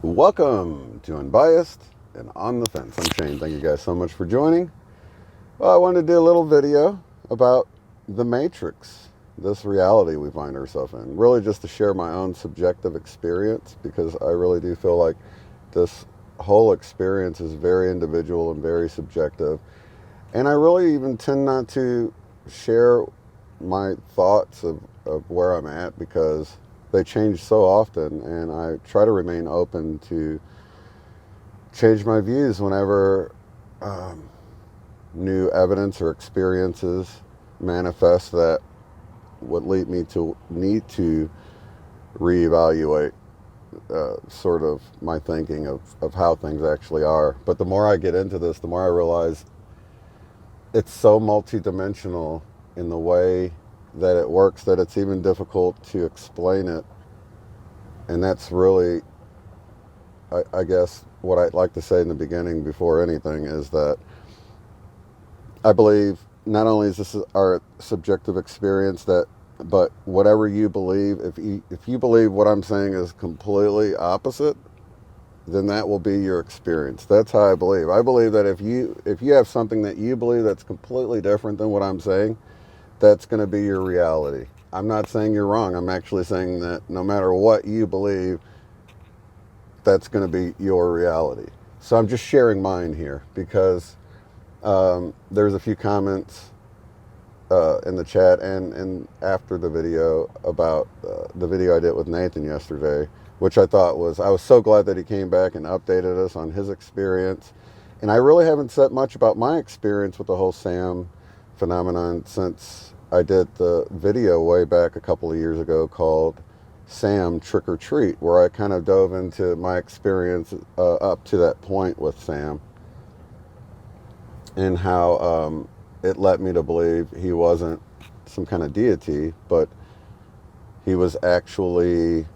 Welcome to Unbiased and On the Fence. I'm Shane. Thank you guys so much for joining. Well, I wanted to do a little video about the Matrix, this reality we find ourselves in. Really just to share my own subjective experience, because I really do feel like this whole experience is very individual and very subjective. And I really even tend not to share my thoughts of where I'm at, because they change so often, and I try to remain open to change my views whenever new evidence or experiences manifest that would lead me to need to reevaluate sort of my thinking of how things actually are. But the more I get into this, the more I realize it's so multidimensional in the way that it works that it's even difficult to explain it. And that's really, I guess, what I'd like to say in the beginning before anything is that I believe not only is this our subjective experience, but whatever you believe, if you believe what I'm saying is completely opposite, then that will be your experience. That's how I believe. I believe that if you have something that you believe that's completely different than what I'm saying, that's going to be your reality. I'm not saying you're wrong. I'm actually saying that no matter what you believe, that's going to be your reality. So I'm just sharing mine here, because there's a few comments in the chat and after the video about the video I did with Nathan yesterday, which I was so glad that he came back and updated us on his experience. And I really haven't said much about my experience with the whole Sam phenomenon since I did the video way back a couple of years ago called Sam Trick or Treat, where I kind of dove into my experience up to that point with Sam, and how it led me to believe he wasn't some kind of deity, but he was actually,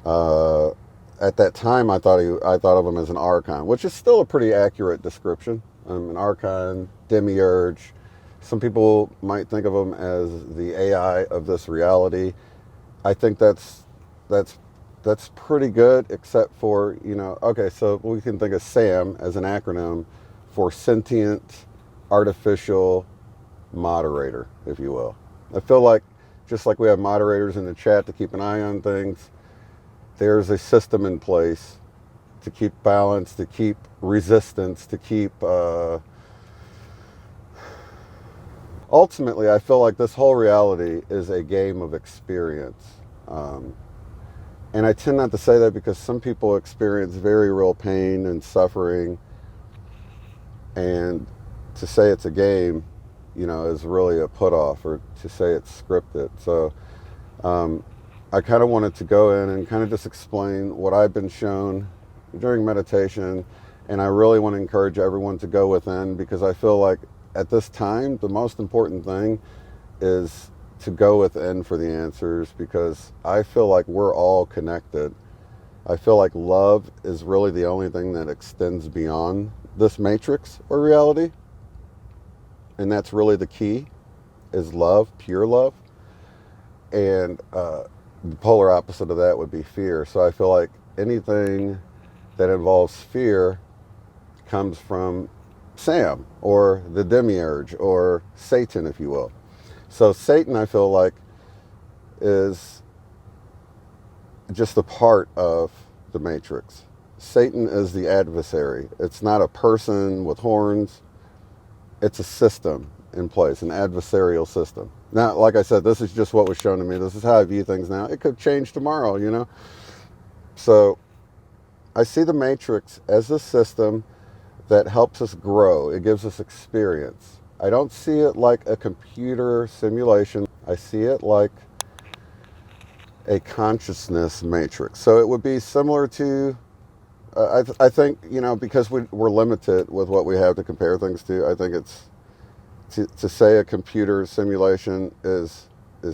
at that time, I thought of him as an archon, which is still a pretty accurate description. An archon, demiurge. Some people might think of him as the AI of this reality. I think that's pretty good, except for, okay, so we can think of SAM as an acronym for sentient artificial moderator, if you will. I feel like just like we have moderators in the chat to keep an eye on things, there's a system in place to keep balance, to keep resistance, to keep ultimately, I feel like this whole reality is a game of experience. And I tend not to say that because some people experience very real pain and suffering. And to say it's a game, is really a put off, or to say it's scripted. So I kind of wanted to go in and kind of just explain what I've been shown during meditation. And I really want to encourage everyone to go within, because I feel like at this time, the most important thing is to go within for the answers, because I feel like we're all connected. I feel like love is really the only thing that extends beyond this matrix or reality. And that's really the key, is love, pure love. And the polar opposite of that would be fear. So I feel like anything that involves fear comes from Sam, or the demiurge, or Satan, if you will. So Satan, I feel like, is just a part of the matrix. Satan is the adversary. It's not a person with horns. It's a system in place, an adversarial system. Now, like I said, this is just what was shown to me. This is how I view things now. It could change tomorrow, So I see the matrix as a system that helps us grow. It gives us experience. I don't see it like a computer simulation. I see it like a consciousness matrix. So it would be similar to, I think, because we're limited with what we have to compare things to, I think it's, to say a computer simulation is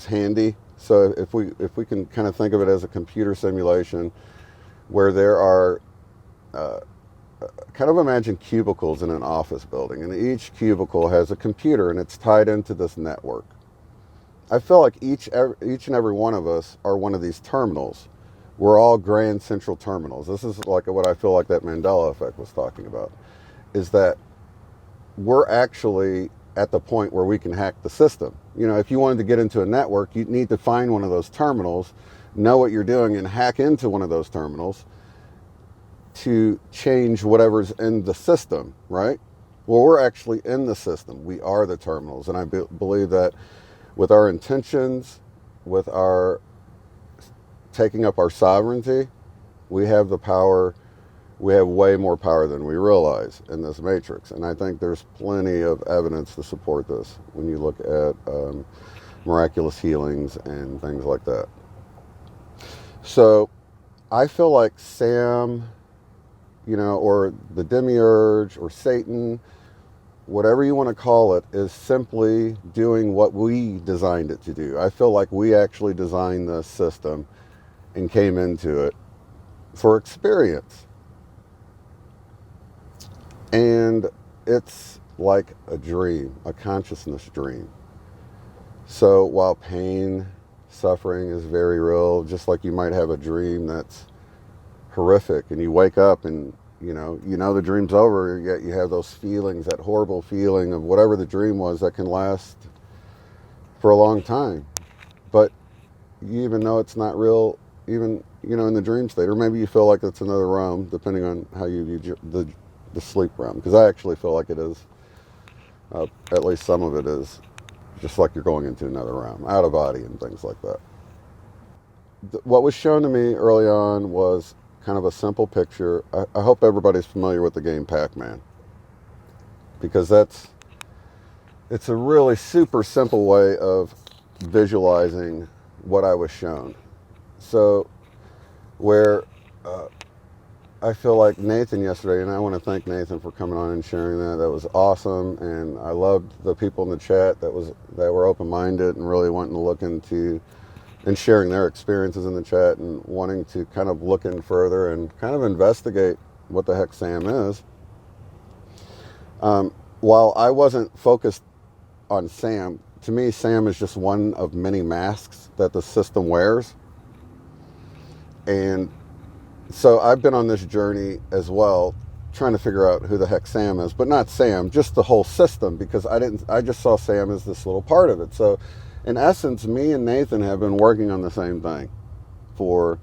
handy. So if we can kind of think of it as a computer simulation where there are, kind of imagine cubicles in an office building, and each cubicle has a computer and it's tied into this network. I feel like each and every one of us are one of these terminals we're all grand central terminals. This is like what I feel like that Mandela effect was talking about, is that we're actually at the point where we can hack the system. You know, if you wanted to get into a network, you'd need to find one of those terminals, know what you're doing, and hack into one of those terminals to change whatever's in the system, right? Well, we're actually in the system. We are the terminals. And I believe that with our intentions, with our taking up our sovereignty, we have the power. We have way more power than we realize in this matrix. And I think there's plenty of evidence to support this when you look at miraculous healings and things like that. So I feel like Sam, you know, or the demiurge or Satan, whatever you want to call it, is simply doing what we designed it to do. I feel like we actually designed this system and came into it for experience. And it's like a dream, a consciousness dream. So while pain, suffering is very real, just like you might have a dream that's horrific and you wake up and you know the dream's over, yet you have those feelings, that horrible feeling of whatever the dream was that can last for a long time. But you even know it's not real, even in the dream state, or maybe you feel like it's another realm, depending on how you view the sleep realm. Because I actually feel like it is, at least some of it is, just like you're going into another realm, out of body and things like that. What was shown to me early on was kind of a simple picture. I hope everybody's familiar with the game Pac-Man, because it's a really super simple way of visualizing what I was shown. So where I feel like Nathan yesterday, and I want to thank Nathan for coming on and sharing that. That was awesome, and I loved the people in the chat that were open-minded and really wanting to look into and sharing their experiences in the chat and wanting to kind of look in further and kind of investigate what the heck Sam is. While I wasn't focused on Sam, to me, Sam is just one of many masks that the system wears. And so I've been on this journey as well, trying to figure out who the heck Sam is, but not Sam, just the whole system, because I just saw Sam as this little part of it. So in essence, me and Nathan have been working on the same thing for,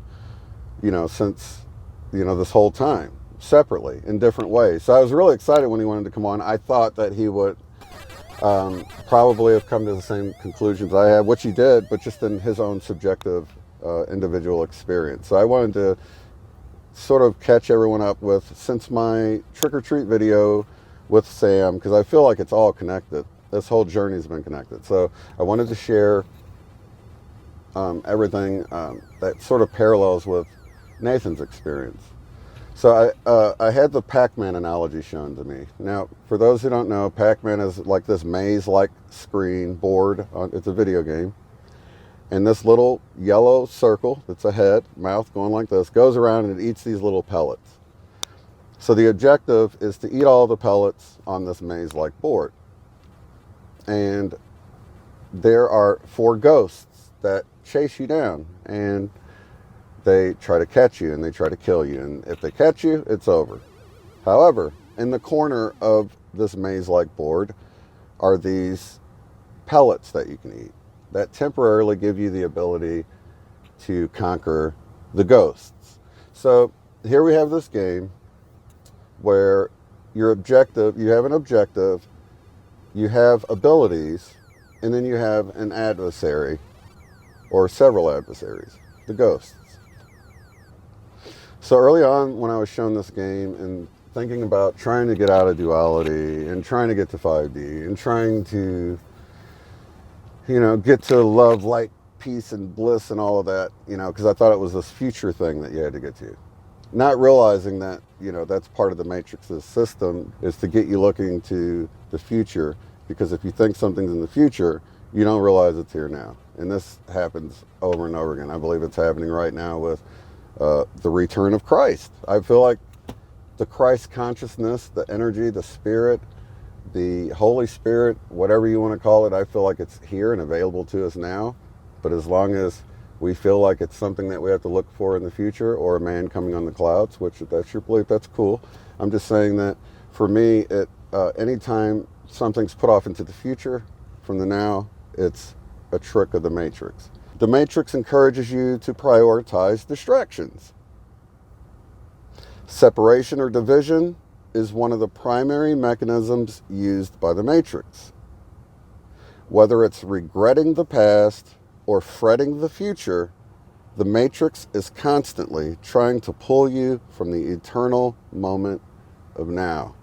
since, this whole time, separately, in different ways. So I was really excited when he wanted to come on. I thought that he would probably have come to the same conclusions I had, which he did, but just in his own subjective individual experience. So I wanted to sort of catch everyone up with, since my trick-or-treat video with Sam, because I feel like it's all connected. This whole journey has been connected. So I wanted to share everything that sort of parallels with Nathan's experience. So I had the Pac-Man analogy shown to me. Now, for those who don't know, Pac-Man is like this maze-like screen board. It's a video game. And this little yellow circle that's a head, mouth going like this, goes around and it eats these little pellets. So the objective is to eat all the pellets on this maze-like board. And there are 4 ghosts that chase you down, and they try to catch you and they try to kill you. And if they catch you, it's over. However, in the corner of this maze-like board are these pellets that you can eat that temporarily give you the ability to conquer the ghosts. So here we have this game where you have an objective, you have abilities, and then you have an adversary or several adversaries, the ghosts. So early on when I was shown this game and thinking about trying to get out of duality and trying to get to 5D and trying to get to love, light, peace, and bliss and all of that, because I thought it was this future thing that you had to get to. Not realizing that, that's part of the Matrix's system, is to get you looking to the future, because if you think something's in the future, you don't realize it's here now. And this happens over and over again. I believe it's happening right now with the return of Christ. I feel like the Christ consciousness, the energy, the spirit, the Holy Spirit, whatever you want to call it, I feel like it's here and available to us now. But as long as we feel like it's something that we have to look for in the future, or a man coming on the clouds, which if that's your belief, that's cool. I'm just saying that for me, anytime something's put off into the future from the now, it's a trick of the Matrix. The Matrix encourages you to prioritize distractions. Separation or division is one of the primary mechanisms used by the Matrix. Whether it's regretting the past or fretting the future, the Matrix is constantly trying to pull you from the eternal moment of now.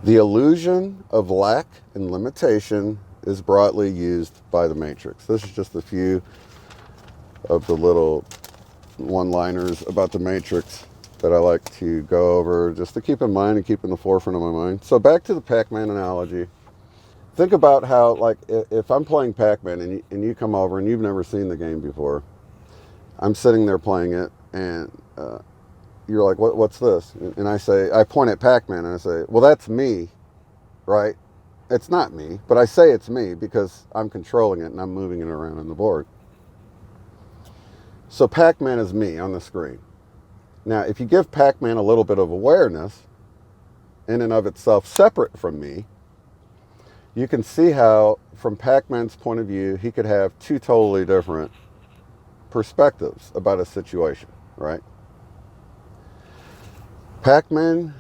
The illusion of lack and limitation is broadly used by the Matrix. This is just a few of the little one-liners about the Matrix that I like to go over just to keep in mind and keep in the forefront of my mind. So back to the Pac-Man analogy. Think about how, like, if I'm playing Pac-Man and you come over and you've never seen the game before, I'm sitting there playing it, and you're like, what's this? And I point at Pac-Man and I say, well, that's me, right? It's not me, but I say it's me because I'm controlling it and I'm moving it around on the board. So Pac-Man is me on the screen. Now, if you give Pac-Man a little bit of awareness, in and of itself separate from me, you can see how, from Pac-Man's point of view, he could have two totally different perspectives about a situation, right? Pac-Man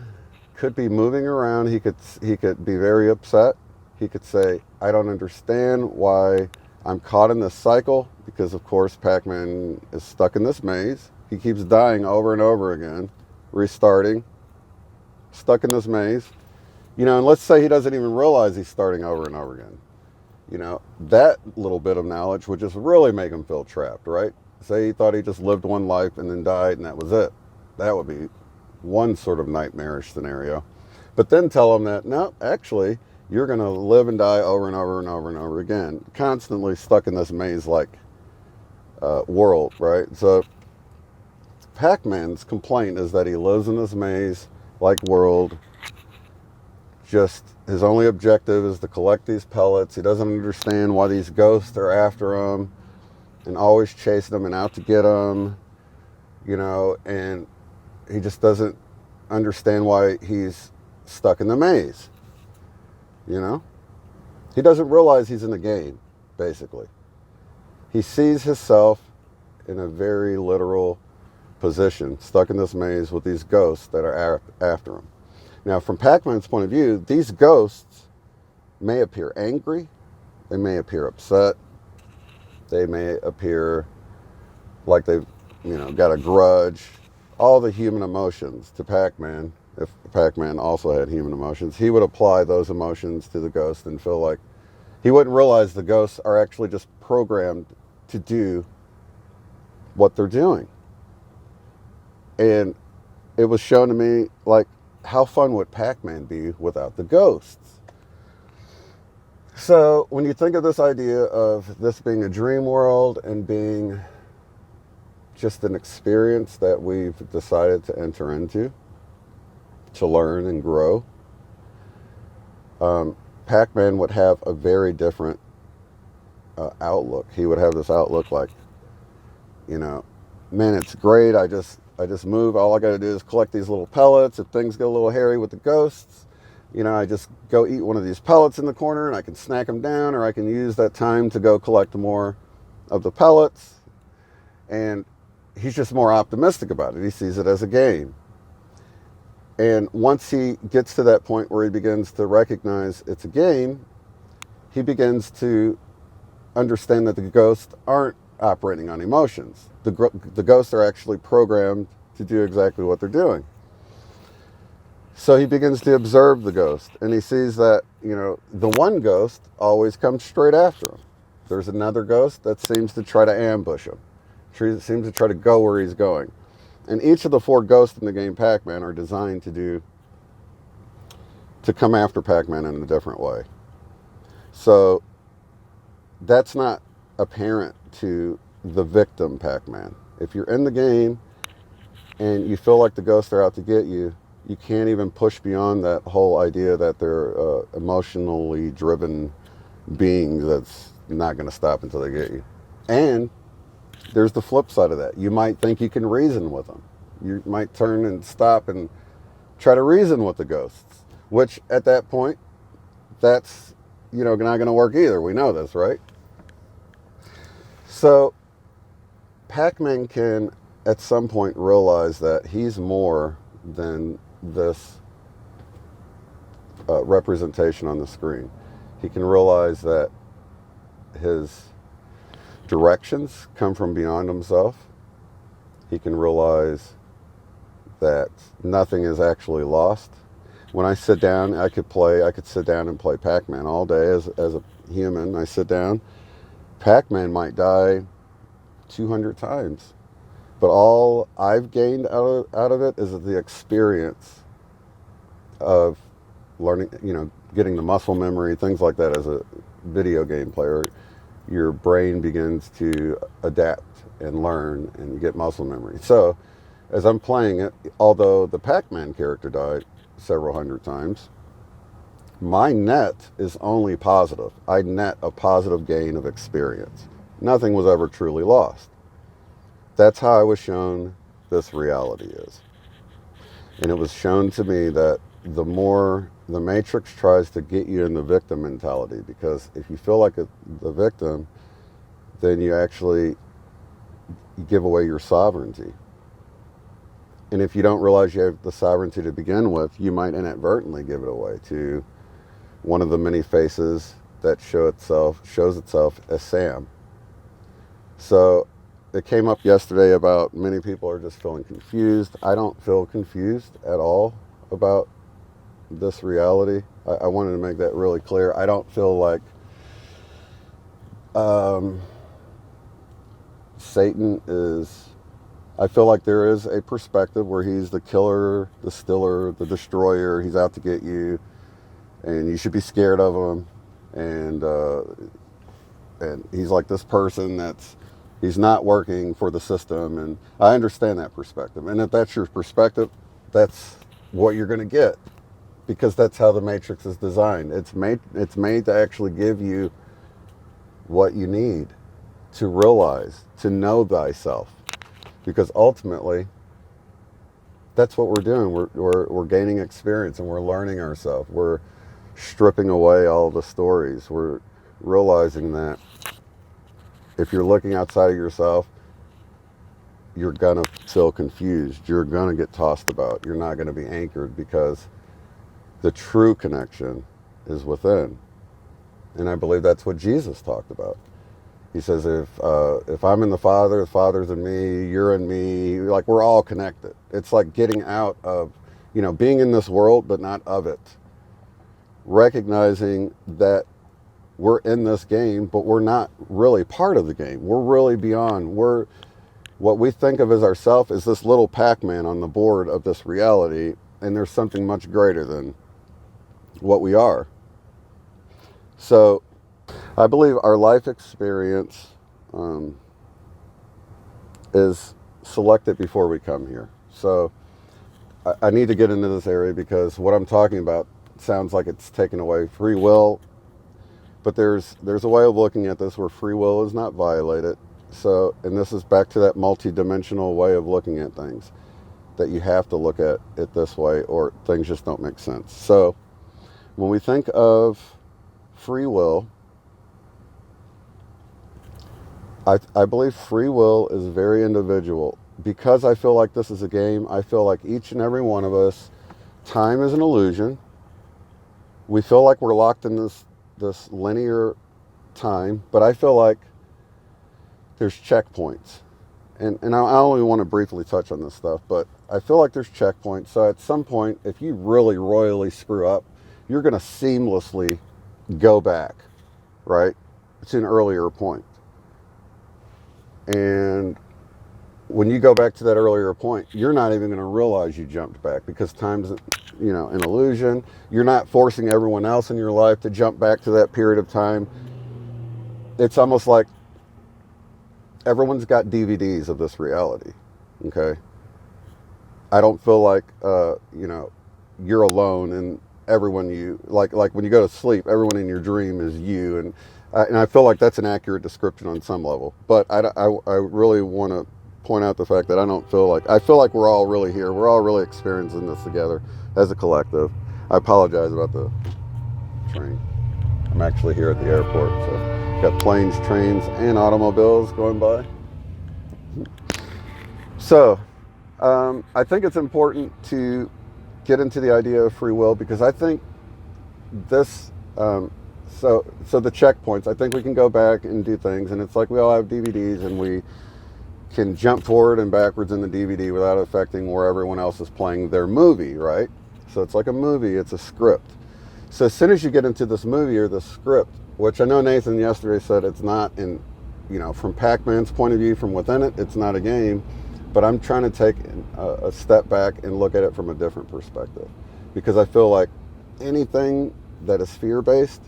could be moving around. He could be very upset. He could say, I don't understand why I'm caught in this cycle, because, of course, Pac-Man is stuck in this maze. He keeps dying over and over again, restarting, stuck in this maze. And let's say he doesn't even realize he's starting over and over again. That little bit of knowledge would just really make him feel trapped, right? Say he thought he just lived one life and then died and that was it. That would be one sort of nightmarish scenario. But then tell him that, no, actually, you're going to live and die over and over and over and over again, constantly stuck in this maze-like world, right? So Pac-Man's complaint is that he lives in this maze-like world. Just his only objective is to collect these pellets. He doesn't understand why these ghosts are after him and always chasing him and out to get him, and he just doesn't understand why he's stuck in the maze. He doesn't realize he's in the game, basically. He sees himself in a very literal position, stuck in this maze with these ghosts that are after him. Now, from Pac-Man's point of view, these ghosts may appear angry, they may appear upset, they may appear like they've, got a grudge, all the human emotions to Pac-Man. If Pac-Man also had human emotions, he would apply those emotions to the ghost and feel like he wouldn't realize the ghosts are actually just programmed to do what they're doing. And it was shown to me, like, how fun would Pac-Man be without the ghosts? So when you think of this idea of this being a dream world and being just an experience that we've decided to enter into, to learn and grow, Pac-Man would have a very different outlook. He would have this outlook like, man, it's great. I just move. All I got to do is collect these little pellets. If things get a little hairy with the ghosts, I just go eat one of these pellets in the corner and I can snack them down, or I can use that time to go collect more of the pellets. And he's just more optimistic about it. He sees it as a game. And once he gets to that point where he begins to recognize it's a game, he begins to understand that the ghosts aren't operating on emotions. The ghosts are actually programmed to do exactly what they're doing. So he begins to observe the ghost, and he sees that, the one ghost always comes straight after him. There's another ghost that seems to try to ambush him, seems to try to go where he's going. And each of the four ghosts in the game Pac-Man are designed to come after Pac-Man in a different way. So that's not apparent to the victim Pac-Man. If you're in the game and you feel like the ghosts are out to get you, you can't even push beyond that whole idea that they're emotionally driven beings that's not going to stop until they get you. And there's the flip side of that. You might think you can reason with them. You might turn and stop and try to reason with the ghosts, which at that point, that's, not going to work either. We know this, right? So Pac-Man can at some point realize that he's more than this representation on the screen. He can realize that his directions come from beyond himself. He can realize that nothing is actually lost. When I sit down, I could sit down and play Pac-Man all day as a human. I sit down, Pac-Man might die 200 times. But all I've gained out of it is the experience of learning, getting the muscle memory, things like that. As a video game player, your brain begins to adapt and learn, and you get muscle memory. So as I'm playing it, although the Pac-Man character died several hundred times, my net is only positive. I net a positive gain of experience. Nothing was ever truly lost. That's how I was shown this reality is. And it was shown to me that the more the Matrix tries to get you in the victim mentality, because if you feel like the victim, then you actually give away your sovereignty. And if you don't realize you have the sovereignty to begin with, you might inadvertently give it away to one of the many faces that shows itself as Sam. So it came up yesterday about many people are just feeling confused. I don't feel confused at all about this reality. I wanted to make that really clear. I don't feel like Satan is... I feel like there is a perspective where he's the killer, the stiller, the destroyer. He's out to get you, and you should be scared of him. And he's like this person he's not working for the system. And I understand that perspective. And if that's your perspective, that's what you're going to get, because that's how the Matrix is designed. It's made to actually give you what you need to realize, to know thyself. Because ultimately, that's what we're doing. We're gaining experience, and we're learning ourselves. We're stripping away all the stories. We're realizing that if you're looking outside of yourself, you're going to feel confused. You're going to get tossed about. You're not going to be anchored, because the true connection is within. And I believe that's what Jesus talked about. He says, if I'm in the Father, the Father's in me, you're in me, like we're all connected. It's like getting out of, being in this world, but not of it. Recognizing that we're in this game, but we're not really part of the game. We're really beyond. What we think of as ourself is this little Pac-Man on the board of this reality, and there's something much greater than what we are. So I believe our life experience is selected before we come here. So I need to get into this area, because what I'm talking about sounds like it's taken away free will, but there's a way of looking at this where free will is not violated. So, and this is back to that multi-dimensional way of looking at things, that you have to look at it this way or things just don't make sense. So when we think of free will, I believe free will is very individual. Because I feel like this is a game, I feel like each and every one of us, time is an illusion. We feel like we're locked in this linear time, but I feel like there's checkpoints. And I only want to briefly touch on this stuff, but I feel like there's checkpoints. So at some point, if you really royally screw up, you're going to seamlessly go back, right, to an earlier point. And when you go back to that earlier point, you're not even going to realize you jumped back, because time's, an illusion. You're not forcing everyone else in your life to jump back to that period of time. It's almost like everyone's got DVDs of this reality, okay? I don't feel like, you're alone, and everyone like when you go to sleep, everyone in your dream is you, and And I feel like that's an accurate description on some level. But I really want to point out the fact that I feel like we're all really here. We're all really experiencing this together as a collective. I apologize about the train. I'm actually here at the airport, so got planes, trains, and automobiles going by. So I think it's important to get into the idea of free will, because I think this so the checkpoints, I think we can go back and do things, and it's like we all have DVDs and we can jump forward and backwards in the DVD without affecting where everyone else is playing their movie, right? So it's like a movie, it's a script. So as soon as you get into this movie or the script, which I know Nathan yesterday said it's not in, from Pac-Man's point of view, from within it, it's not a game, but I'm trying to take a step back and look at it from a different perspective, because I feel like anything that is fear-based,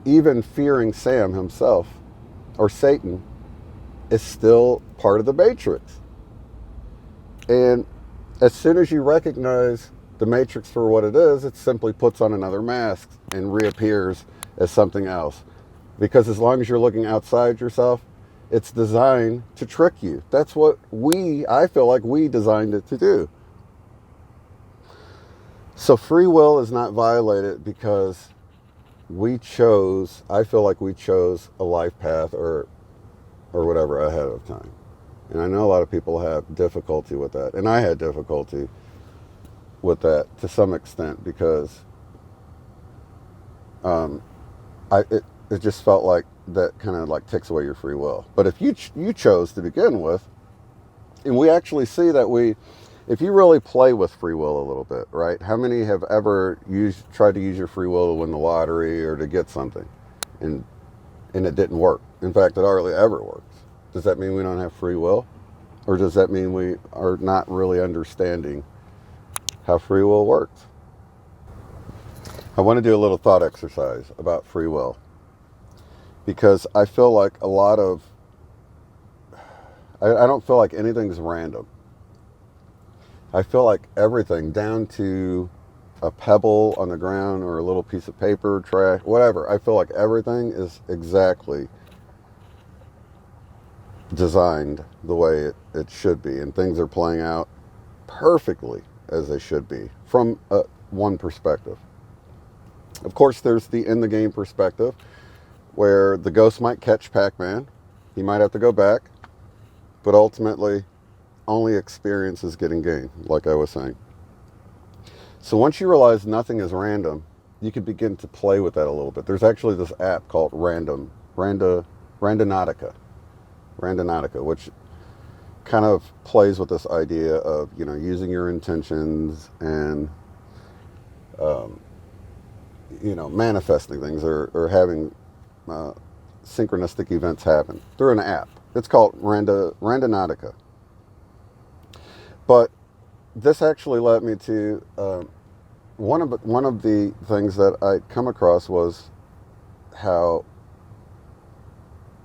even fearing Sam himself or Satan is still part of the matrix. And as soon as you recognize the matrix for what it is, it simply puts on another mask and reappears as something else. Because as long as you're looking outside yourself, it's designed to trick you. That's what I feel like we designed it to do. So free will is not violated because I feel like we chose a life path or whatever ahead of time. And I know a lot of people have difficulty with that. And I had difficulty with that to some extent, because it just felt like that kind of like takes away your free will. But if you chose to begin with, and we actually see that if you really play with free will a little bit, right? How many have ever tried to use your free will to win the lottery or to get something, and it didn't work? In fact, it hardly ever works. Does that mean we don't have free will? Or does that mean we are not really understanding how free will works? I want to do a little thought exercise about free will, because I feel like I don't feel like anything's random. I feel like everything, down to a pebble on the ground or a little piece of paper, trash, whatever, I feel like everything is exactly designed the way it should be, and things are playing out perfectly as they should be from one perspective. Of course, there's the in the game perspective, where the ghost might catch Pac-Man. He might have to go back, but ultimately only experience is getting gained, like I was saying. So once you realize nothing is random, you can begin to play with that a little bit. There's actually this app called Randonautica, which kind of plays with this idea of, using your intentions and, manifesting things or having synchronistic events happen through an app. It's called Randonautica. But this actually led me to one of the things that I come across was how,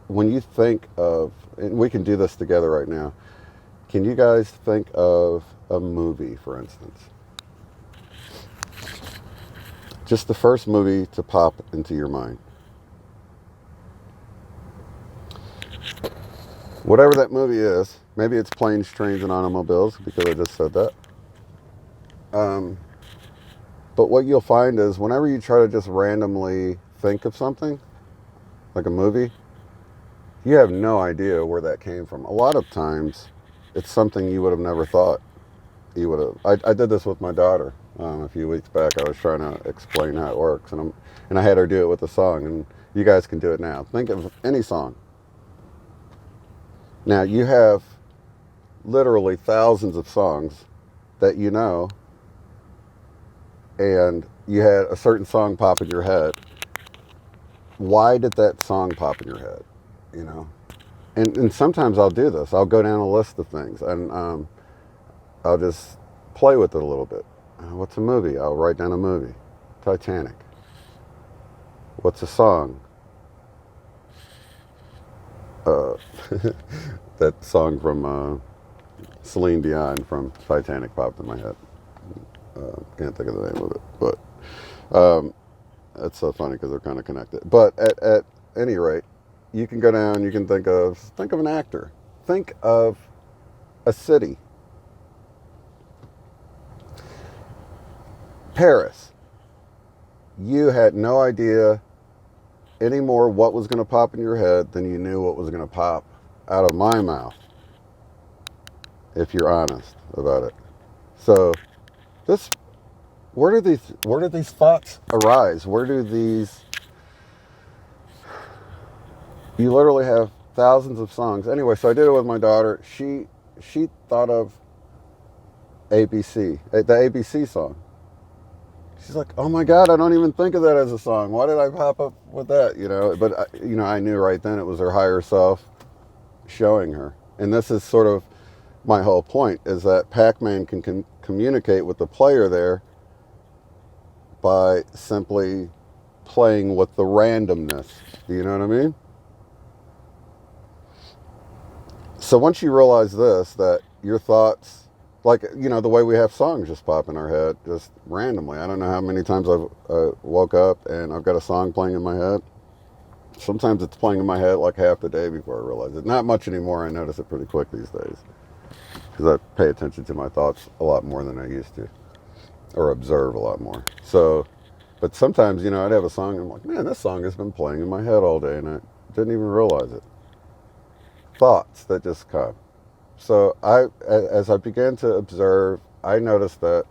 when you think of, and we can do this together right now, can you guys think of a movie, for instance? Just the first movie to pop into your mind. Whatever that movie is, maybe it's Planes, Trains, and Automobiles, because I just said that. But what you'll find is whenever you try to just randomly think of something, like a movie, you have no idea where that came from. A lot of times, it's something you would have never thought you would have. I did this with my daughter a few weeks back. I was trying to explain how it works, and I had her do it with a song, and you guys can do it now. Think of any song. Now, you have literally thousands of songs that you know, and you had a certain song pop in your head. Why did that song pop in your head? And sometimes I'll do this. I'll go down a list of things, and I'll just play with it a little bit. What's a movie? I'll write down a movie. Titanic. What's a song? That song from Celine Dion from Titanic popped in my head. Can't think of the name of it, but It's so funny because they're kind of connected. But at any rate, you can go down. You can think of an actor. Think of a city. Paris. You had no idea anymore what was going to pop in your head than you knew what was going to pop out of my mouth, if you're honest about it. So this, where do these thoughts arise? Where do these, you literally have thousands of songs. Anyway, so I did it with my daughter. She thought of ABC, the ABC song. She's like, oh my God, I don't even think of that as a song. Why did I pop up with that? But I knew right then it was her higher self showing her. And this is sort of my whole point, is that Pac-Man can communicate with the player there by simply playing with the randomness. Do you know what I mean? So once you realize this, that your thoughts, like, the way we have songs just pop in our head just randomly. I don't know how many times I've woke up and I've got a song playing in my head. Sometimes it's playing in my head like half the day before I realize it. Not much anymore. I notice it pretty quick these days because I pay attention to my thoughts a lot more than I used to, or observe a lot more. So, but sometimes, I'd have a song and I'm like, man, this song has been playing in my head all day and I didn't even realize it. Thoughts that just come. So as I began to observe, I noticed that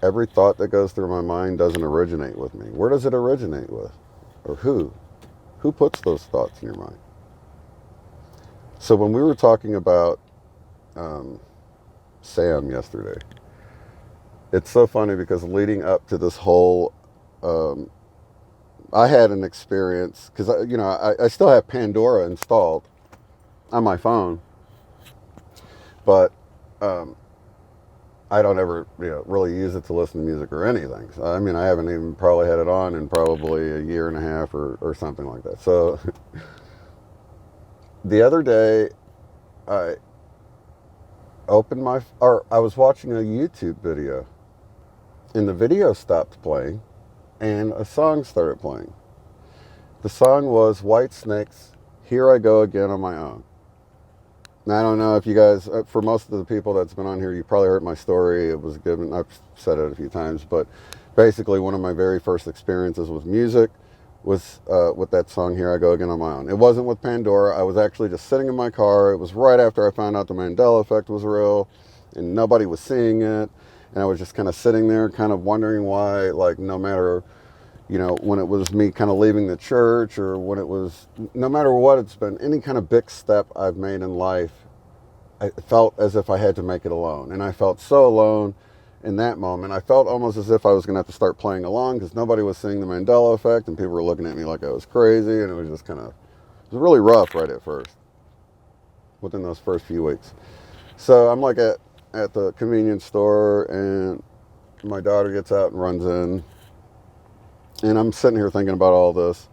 every thought that goes through my mind doesn't originate with me. Where does it originate with? Or who? Who puts those thoughts in your mind? So when we were talking about Sam yesterday, it's so funny because leading up to this whole, I had an experience, because I still have Pandora installed on my phone, but I don't ever really use it to listen to music or anything. So, I mean, I haven't even probably had it on in probably a year and a half or something like that. So the other day I I was watching a YouTube video and the video stopped playing and a song started playing. The song was Whitesnake's Here I Go Again on My Own. Now, I don't know if you guys, for most of the people that's been on here, you probably heard my story. It was given, I've said it a few times, but basically one of my very first experiences with music was with that song, Here I Go Again on My Own. It wasn't with Pandora. I was actually just sitting in my car. It was right after I found out the Mandela effect was real and nobody was seeing it. And I was just kind of sitting there kind of wondering why, like, no matter, when it was me kind of leaving the church or when it was, no matter what it's been, any kind of big step I've made in life, I felt as if I had to make it alone. And I felt so alone in that moment. I felt almost as if I was going to have to start playing along because nobody was seeing the Mandela effect and people were looking at me like I was crazy. And it was just kind of, it was really rough right at first, within those first few weeks. So I'm like at the convenience store and my daughter gets out and runs in. And I'm sitting here thinking about all this,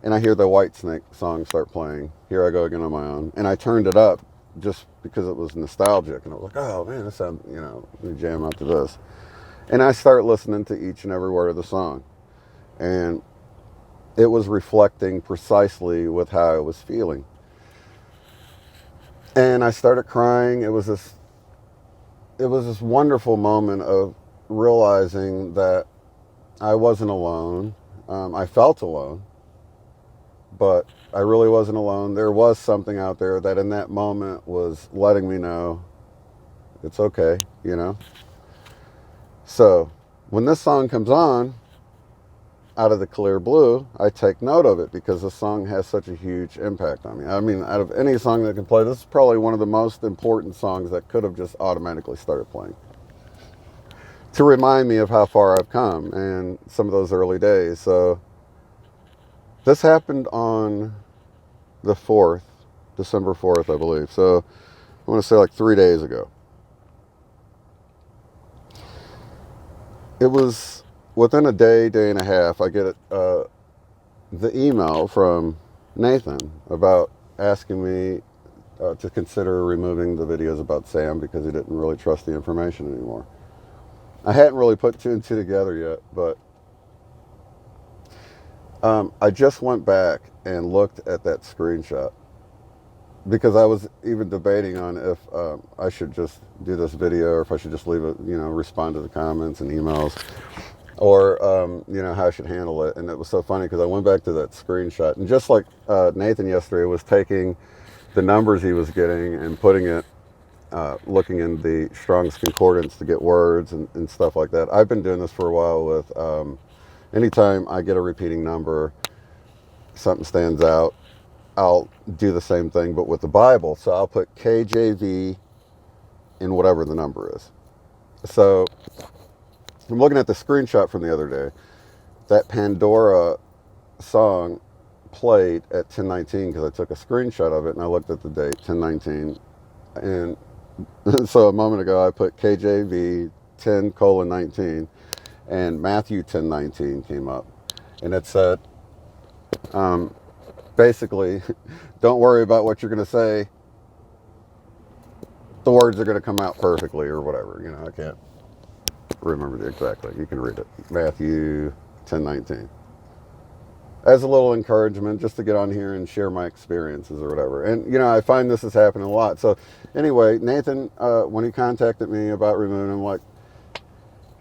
and I hear the Whitesnake song start playing, Here I Go Again on My Own. And I turned it up just because it was nostalgic. And I was like, oh man, this sounds, let me jam out to this. And I start listening to each and every word of the song. And it was reflecting precisely with how I was feeling. And I started crying. It was this wonderful moment of realizing that I wasn't alone. I felt alone, but I really wasn't alone. There was something out there that in that moment was letting me know it's okay, So when this song comes on, out of the clear blue, I take note of it because the song has such a huge impact on me. I mean, out of any song that can play, this is probably one of the most important songs that could have just automatically started playing, to remind me of how far I've come and some of those early days. So this happened on the 4th, December 4th, I believe. So I want to say like 3 days ago. It was within a day and a half, I get the email from Nathan about asking me to consider removing the videos about Sam because he didn't really trust the information anymore. I hadn't really put two and two together yet, but I just went back and looked at that screenshot because I was even debating on if I should just do this video or if I should just leave it, respond to the comments and emails, or how I should handle it. And it was so funny because I went back to that screenshot, and just like Nathan yesterday was taking the numbers he was getting and putting it, looking in the Strong's Concordance to get words and stuff like that. I've been doing this for a while with anytime I get a repeating number, something stands out, I'll do the same thing, but with the Bible. So I'll put KJV in whatever the number is. So I'm looking at the screenshot from the other day. That Pandora song played at 10:19 because I took a screenshot of it and I looked at the date, 10:19. And so a moment ago I put KJV 10:19 and Matthew 10:19 came up. And it said, basically, don't worry about what you're going to say. The words are going to come out perfectly or whatever. I can't remember exactly. You can read it. Matthew 10:19. As a little encouragement, just to get on here and share my experiences or whatever. And, I find this is happening a lot. So anyway, Nathan, when he contacted me about removing, I'm like,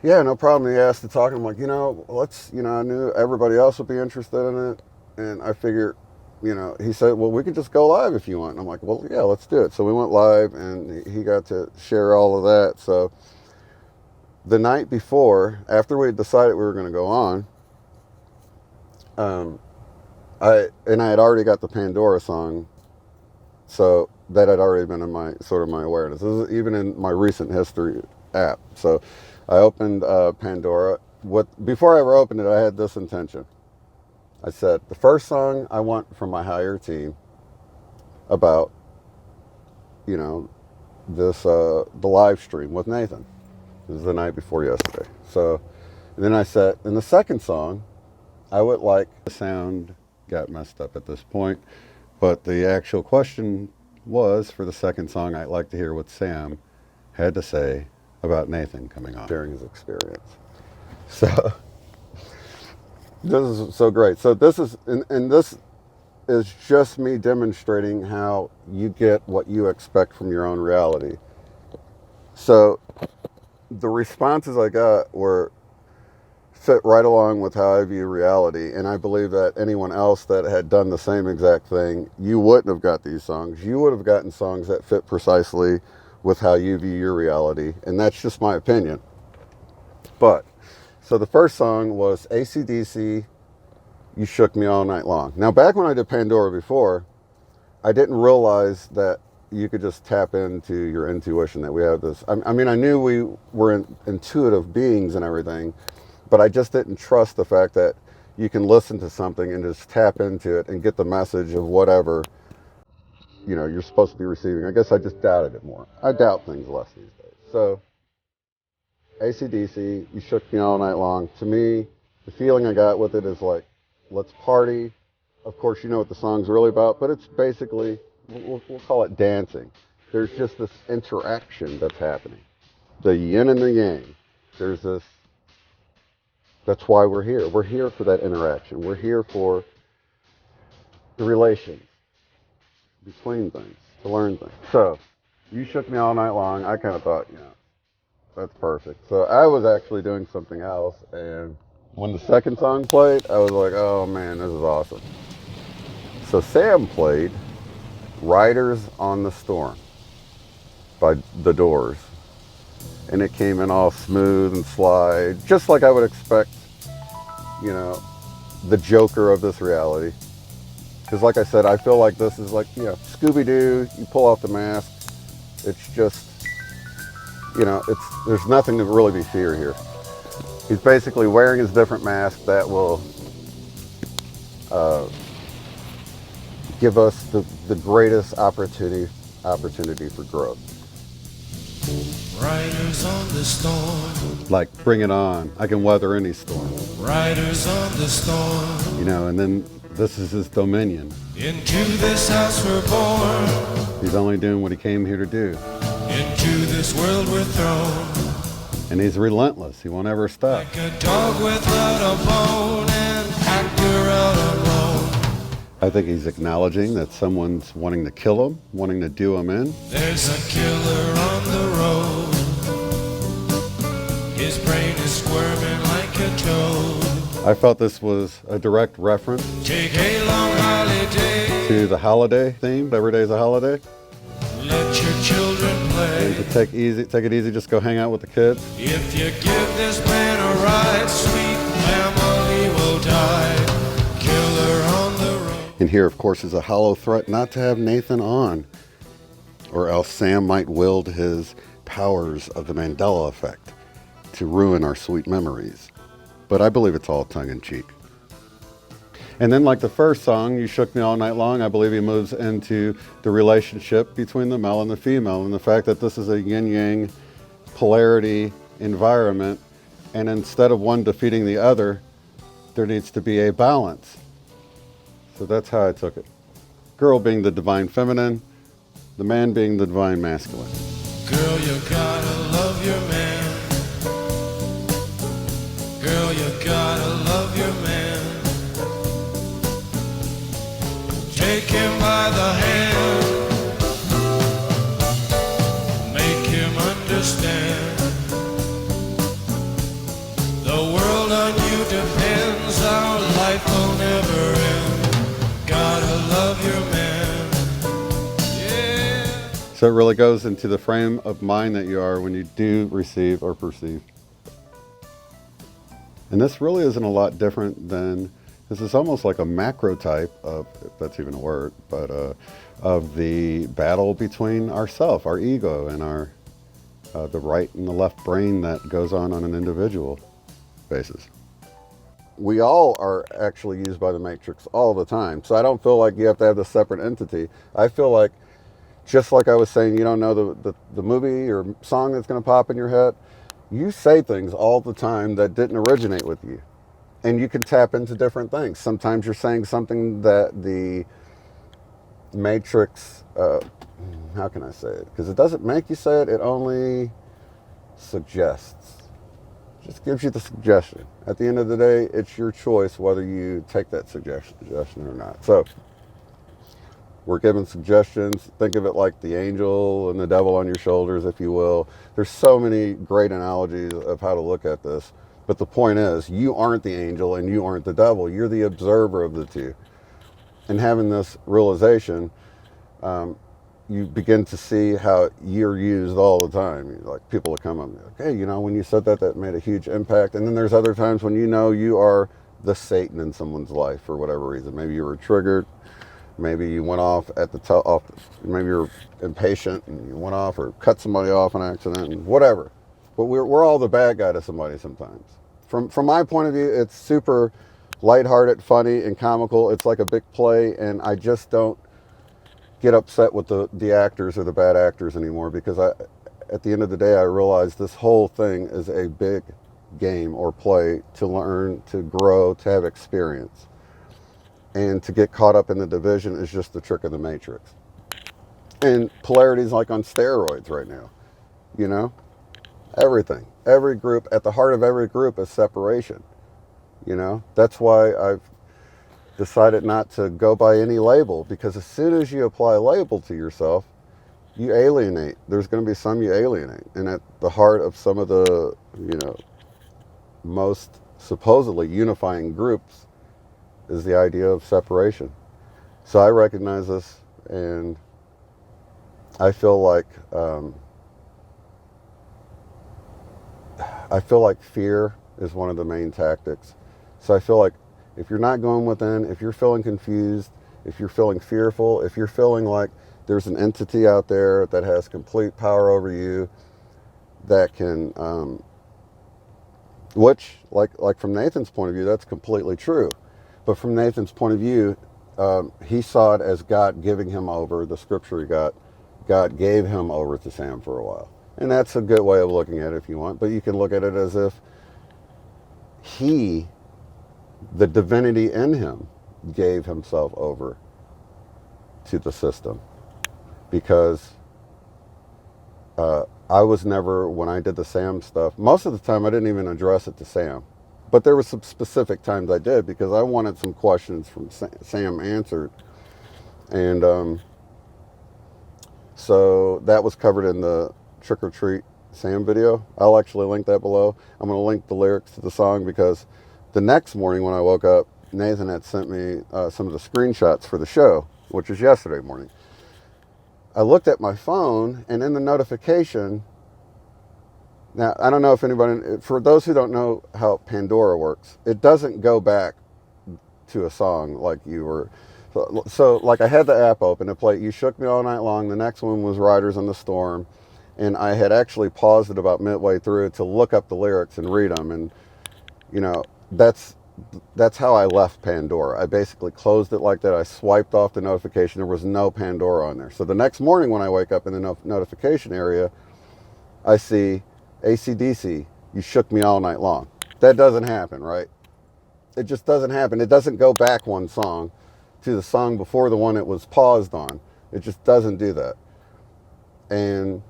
yeah, no problem. He asked to talk. I'm like, let's, I knew everybody else would be interested in it. And I figured, he said, well, we could just go live if you want. And I'm like, well, yeah, let's do it. So we went live and he got to share all of that. So the night before, after we had decided we were going to go on, I had already got the Pandora song, so that had already been in my awareness. This is even in my recent history app. So I opened Pandora. Before I ever opened it, I had this intention. I said, the first song I want from my higher team about, this the live stream with Nathan. It was the night before yesterday. So and then I said, in the second song, I would like, the sound got messed up at this point, but the actual question was, for the second song, I'd like to hear what Sam had to say about Nathan coming on, sharing his experience. So this is so great. So this is, and this is just me demonstrating how you get what you expect from your own reality. So the responses I got fit right along with how I view reality, and I believe that anyone else that had done the same exact thing, you wouldn't have got these songs. You would have gotten songs that fit precisely with how you view your reality, and that's just my opinion. But so the first song was AC/DC, You Shook Me All Night Long. Now, back when I did Pandora before, I didn't realize that you could just tap into your intuition, that we have this. I mean, I knew we were intuitive beings and everything, but I just didn't trust the fact that you can listen to something and just tap into it and get the message of whatever, you're supposed to be receiving. I guess I just doubted it more. I doubt things less these days. So, AC/DC, You Shook Me All Night Long. To me, the feeling I got with it is like, let's party. Of course, you know what the song's really about, but it's basically, we'll call it dancing. There's just this interaction that's happening. The yin and the yang. There's this. That's why we're here. We're here for that interaction. We're here for the relations between things, to learn things. So, You Shook Me All Night Long. I kind of thought, that's perfect. So I was actually doing something else, and when the second song played, I was like, oh man, this is awesome. So Sam played Riders on the Storm by The Doors. And it came in all smooth and slide, just like I would expect, the Joker of this reality. Because like I said, I feel like this is like, Scooby-Doo, you pull off the mask, it's just, there's nothing to really be feared here. He's basically wearing his different mask that will give us the greatest opportunity for growth. Riders on the storm. Like, bring it on. I can weather any storm. Riders on the storm. And then this is his dominion. Into this house we're born. He's only doing what he came here to do. Into this world we're thrown. And he's relentless. He won't ever stop. Like a dog without a bone, and act around I think he's acknowledging that someone's wanting to kill him, wanting to do him in. There's a killer on the road. His brain is squirming like a toad. I felt this was a direct reference Take a long holiday. to the holiday theme. Every day's a holiday. Let your children play. And to take it easy, just go hang out with the kids. If you give this man a ride, sweet family will die. Killer on the road. And here, of course, is a hollow threat not to have Nathan on, or else Sam might wield his powers of the Mandela effect to ruin our sweet memories. But I believe it's all tongue-in-cheek. And then, like the first song, You Shook Me All Night Long, I believe he moves into the relationship between the male and the female, and the fact that this is a yin-yang polarity environment, and instead of one defeating the other, there needs to be a balance. So that's how I took it. Girl being the divine feminine, the man being the divine masculine. Girl, you gotta love your man. Girl, you gotta love your man. Take him by the hand. Make him understand. The world on you depends. Our life will never end. Gotta love your man. Yeah. So it really goes into the frame of mind that you are when you do receive or perceive. And this really isn't a lot different than, this is almost like a macro type of, if that's even a word, but of the battle between ourself, our ego, and our the right and the left brain that goes on an individual basis. We all are actually used by the Matrix all the time. So I don't feel like you have to have this separate entity. I feel like, just like I was saying, you don't know the movie or song that's going to pop in your head. You say things all the time that didn't originate with you. And you can tap into different things. Sometimes you're saying something that the Matrix, how can I say it? Because it doesn't make you say it, it only suggests. Just gives you the suggestion. At the end of the day, it's your choice whether you take that suggestion or not. So we're given suggestions. Think of it like the angel and the devil on your shoulders, if you will. There's so many great analogies of how to look at this. But the point is, you aren't the angel and you aren't the devil. You're the observer of the two. And having this realization, you begin to see how you're used all the time. Like, people will come up and be like, hey, you know, when you said that, that made a huge impact. And then there's other times when you know you are the Satan in someone's life for whatever reason. Maybe you were triggered. Maybe you went off at the maybe you're impatient and you went off or cut somebody off on accident and whatever. But we're all the bad guy to somebody sometimes. From my point of view, it's super lighthearted, funny, and comical. It's like a big play, and I just don't get upset with the actors or the bad actors anymore, because at the end of the day, I realize this whole thing is a big game or play to learn, to grow, to have experience. And to get caught up in the division is just the trick of the Matrix. And polarity's like on steroids right now, you know? Everything. Every group, at the heart of every group is separation, you know? That's why I've decided not to go by any label, because as soon as you apply a label to yourself, you alienate. There's going to be some you alienate. And at the heart of some of the, you know, most supposedly unifying groups is the idea of separation. So I recognize this, and I feel like fear is one of the main tactics. So I feel like if you're not going within, if you're feeling confused, if you're feeling fearful, if you're feeling like there's an entity out there that has complete power over you, that can, which, like from Nathan's point of view, that's completely true. But from Nathan's point of view, he saw it as God giving him over. The scripture he got, God gave him over to Sam for a while. And that's a good way of looking at it if you want. But you can look at it as if he, the divinity in him, gave himself over to the system. Because I was never, when I did the Sam stuff, most of the time I didn't even address it to Sam. But there were some specific times I did because I wanted some questions from Sam answered. And so that was covered in the Trick or Treat Sam video. I'll actually link that below. I'm going to link the lyrics to the song because the next morning when I woke up, Nathan had sent me some of the screenshots for the show, which was yesterday morning. I looked at my phone, and in the notification, now I don't know if anybody, for those who don't know how Pandora works, it doesn't go back to a song like you were. So like I had the app open to play You Shook Me All Night Long. The next one was Riders on the Storm. And I had actually paused it about midway through to look up the lyrics and read them. And, you know, that's how I left Pandora. I basically closed it like that. I swiped off the notification. There was no Pandora on there. So the next morning when I wake up in the notification area, I see AC/DC, You Shook Me All Night Long. That doesn't happen, right? It just doesn't happen. It doesn't go back one song to the song before the one it was paused on. It just doesn't do that. And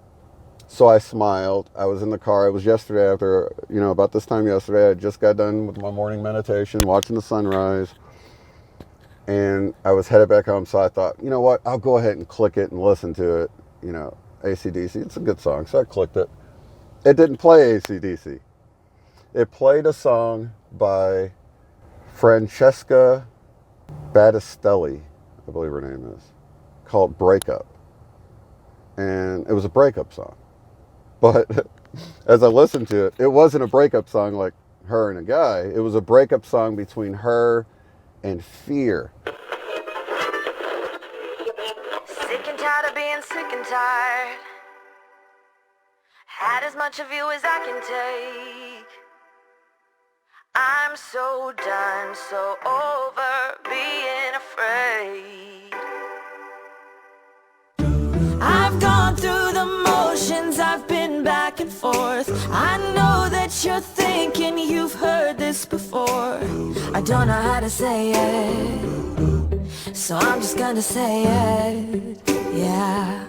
so I smiled. I was in the car. It was yesterday after, you know, about this time yesterday. I just got done with my morning meditation, watching the sunrise. And I was headed back home. So I thought, you know what? I'll go ahead and click it and listen to it. You know, AC/DC. It's a good song. So I clicked it. It didn't play AC/DC. It played a song by Francesca Battistelli, I believe her name is, called Breakup. And it was a breakup song. But as I listened to it, it wasn't a breakup song like her and a guy. It was a breakup song between her and Fear. Sick and tired of being sick and tired. Had as much of you as I can take. I'm so done, so over being afraid. I've gone through the motions, I've been back and forth. I know that you're thinking you've heard this before. I don't know how to say it, so I'm just gonna say it, yeah.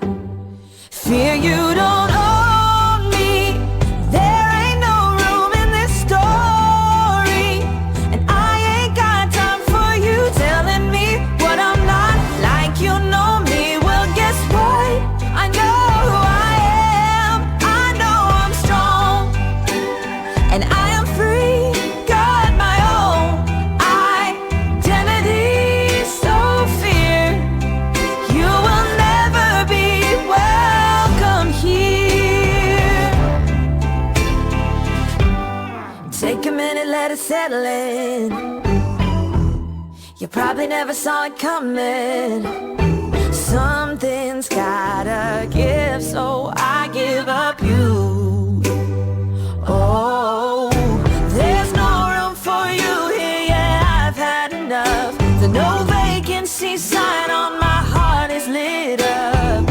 Fear you don't own me. There ain't no room in this story. And I ain't got time for you telling me what I'm not. Like you know me, well guess what? I know who I am. I know I'm strong. And I am free, got my own identity. So fear you will never be welcome here. Take a minute, let it settle in. You probably never saw it coming. Something's gotta give, so I give up you. Oh, there's no room for you here, yeah, I've had enough. The no vacancy sign on my heart is lit up.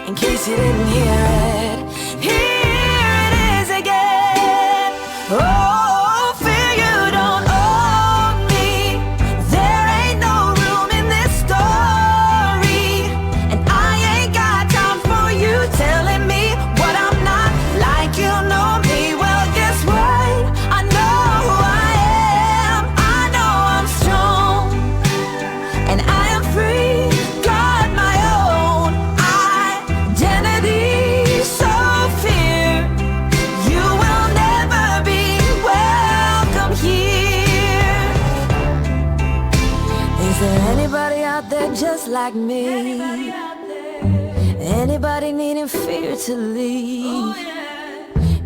In case you didn't hear it, here it is again. Oh, fear you don't own me. There ain't no room in this story. And I ain't got time for you telling me what I'm not. Like you know me, well guess what? I know who I am. I know I'm strong. And I am free, got my own identity. So fear you will never be welcome here. Is there anybody out there just like me? Anybody needing fear to leave?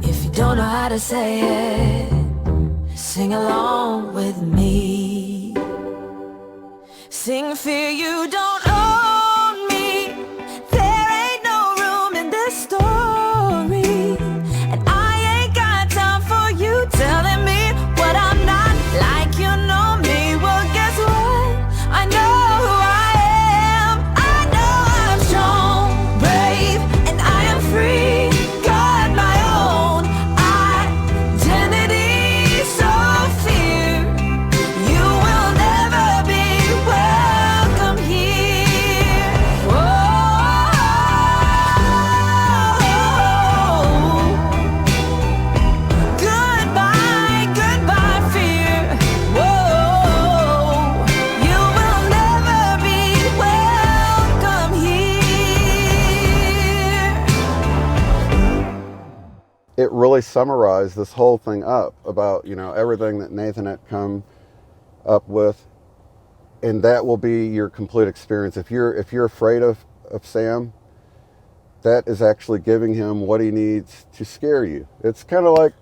If you don't know how to say it, sing along with me. Sing fear you don't own me. There ain't no room in this story. And I ain't got time for you telling me what I'm not. Like you know me, well guess what? I know who I am. I know I'm strong, brave, and I am free. Got my own identity. So fear you will never be welcome here. it really summarized this whole thing up about, everything that Nathan had come up with, and that will be your complete experience. If you're afraid of Sam, that is actually giving him what he needs to scare you. It's kind of like,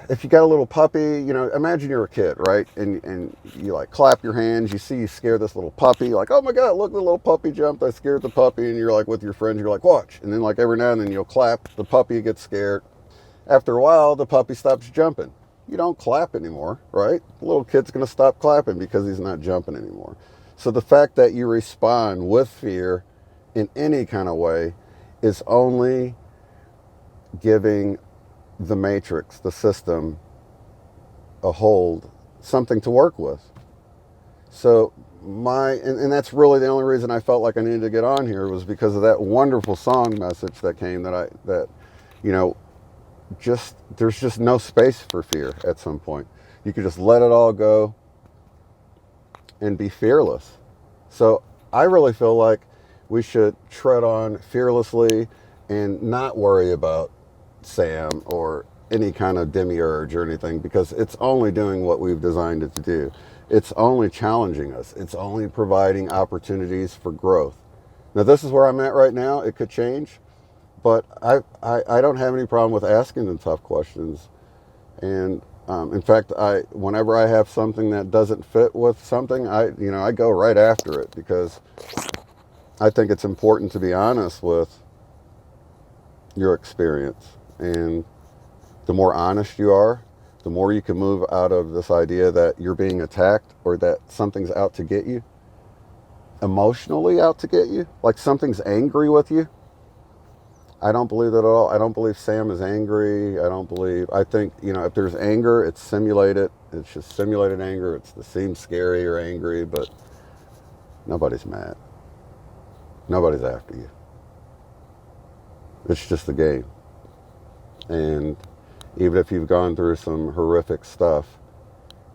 if you got a little puppy, imagine you're a kid, right? And you like clap your hands, you scare this little puppy, like, oh my God, look, the little puppy jumped, I scared the puppy, and you're like with your friends, you're like, watch. And then like every now and then you'll clap, the puppy gets scared. After a while, the puppy stops jumping. You don't clap anymore, right? The little kid's gonna stop clapping because he's not jumping anymore. So the fact that you respond with fear in any kind of way is only giving the matrix, the system, a hold, something to work with. So and that's really the only reason I felt like I needed to get on here, was because of that wonderful song message that came, there's just no space for fear at some point. You can just let it all go and be fearless. So I really feel like we should tread on fearlessly and not worry about Sam or any kind of demiurge or anything, because it's only doing what we've designed it to do. It's only challenging us. It's only providing opportunities for growth. Now, this is where I'm at right now. It could change, but I don't have any problem with asking the tough questions. And in fact, whenever I have something that doesn't fit with something, I go right after it, because I think it's important to be honest with your experience. And the more honest you are, the more you can move out of this idea that you're being attacked or that something's out to get you, emotionally out to get you, like something's angry with you. I don't believe that at all. I don't believe Sam is angry. I think, if there's anger, it's simulated. It's just simulated anger. It seems scary or angry, but nobody's mad. Nobody's after you. It's just a game. And even if you've gone through some horrific stuff,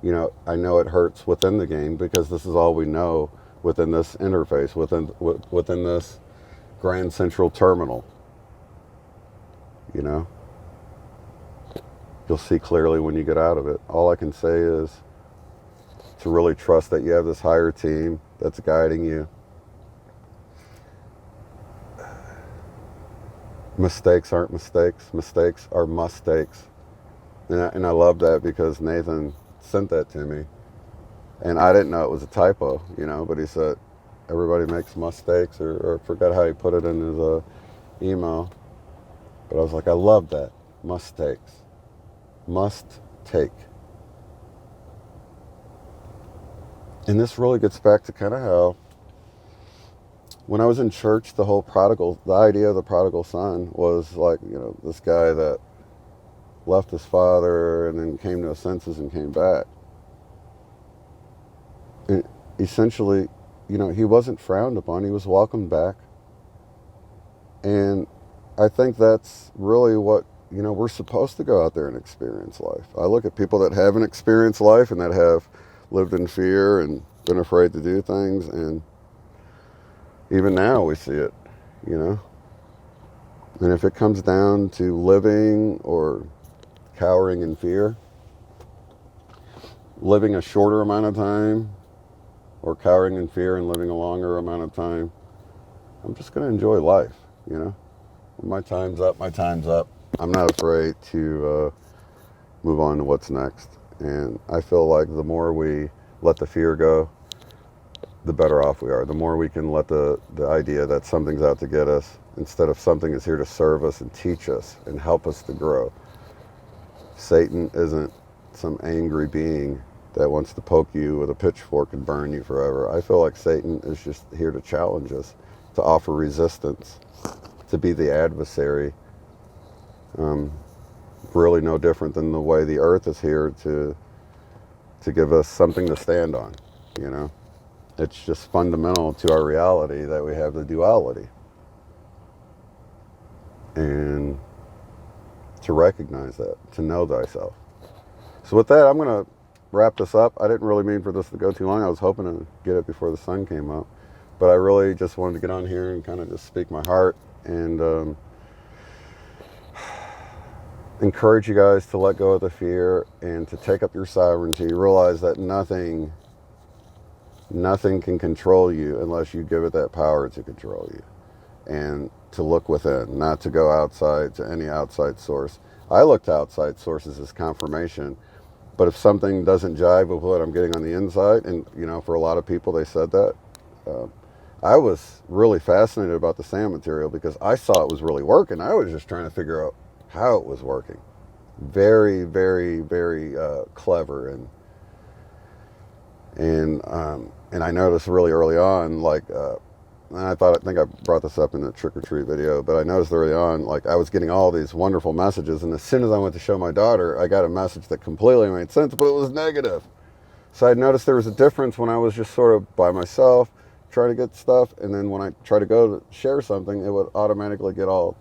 I know it hurts within the game, because this is all we know within this interface, within this Grand Central Terminal. You'll see clearly when you get out of it. All I can say is to really trust that you have this higher team that's guiding you. Mistakes aren't mistakes. Mistakes are mistakes. And I love that, because Nathan sent that to me. And I didn't know it was a typo, but he said, everybody makes mistakes, or I forgot how he put it in his email. But I was like, I love that. Mistakes. Must take. And this really gets back to kind of how, when I was in church, the idea of the prodigal son was like, this guy that left his father and then came to his senses and came back. And essentially, he wasn't frowned upon. He was welcomed back. And I think that's really what, we're supposed to go out there and experience life. I look at people that haven't experienced life and that have lived in fear and been afraid to do things, and even now we see it, And if it comes down to living or cowering in fear, living a shorter amount of time, or cowering in fear and living a longer amount of time, I'm just going to enjoy life, When my time's up, my time's up. I'm not afraid to move on to what's next. And I feel like the more we let the fear go, the better off we are. The more we can let the idea that something's out to get us, instead of something is here to serve us and teach us and help us to grow. Satan isn't some angry being that wants to poke you with a pitchfork and burn you forever. I feel like Satan is just here to challenge us, to offer resistance, to be the adversary. Really no different than the way the earth is here to give us something to stand on, It's just fundamental to our reality that we have the duality. And to recognize that, to know thyself. So with that, I'm going to wrap this up. I didn't really mean for this to go too long. I was hoping to get it before the sun came up. But I really just wanted to get on here and kind of just speak my heart. And encourage you guys to let go of the fear and to take up your sovereignty. Realize that nothing can control you unless you give it that power to control you. And to look within, not to go outside to any outside source. I look to outside sources as confirmation, but if something doesn't jive with what I'm getting on the inside, and for a lot of people they said that, I was really fascinated about the sand material because I saw it was really working. I was just trying to figure out how it was working. Very, very, very clever, and I noticed really early on, like, and I think I brought this up in the trick or treat video, but I noticed early on, like, I was getting all these wonderful messages, and as soon as I went to show my daughter, I got a message that completely made sense, but it was negative. So I noticed there was a difference when I was just sort of by myself trying to get stuff, and then when I try to go to share something, it would automatically get all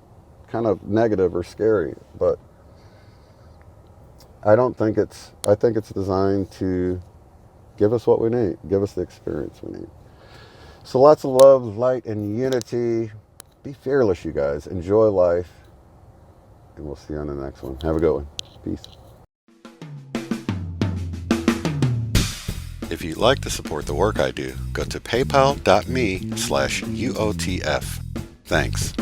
kind of negative or scary. But I think it's designed to give us what we need, give us the experience we need. So lots of love, light, and unity. Be fearless, you guys. Enjoy life. And we'll see you on the next one. Have a good one. Peace. If you'd like to support the work I do, go to paypal.me/UOTF. Thanks.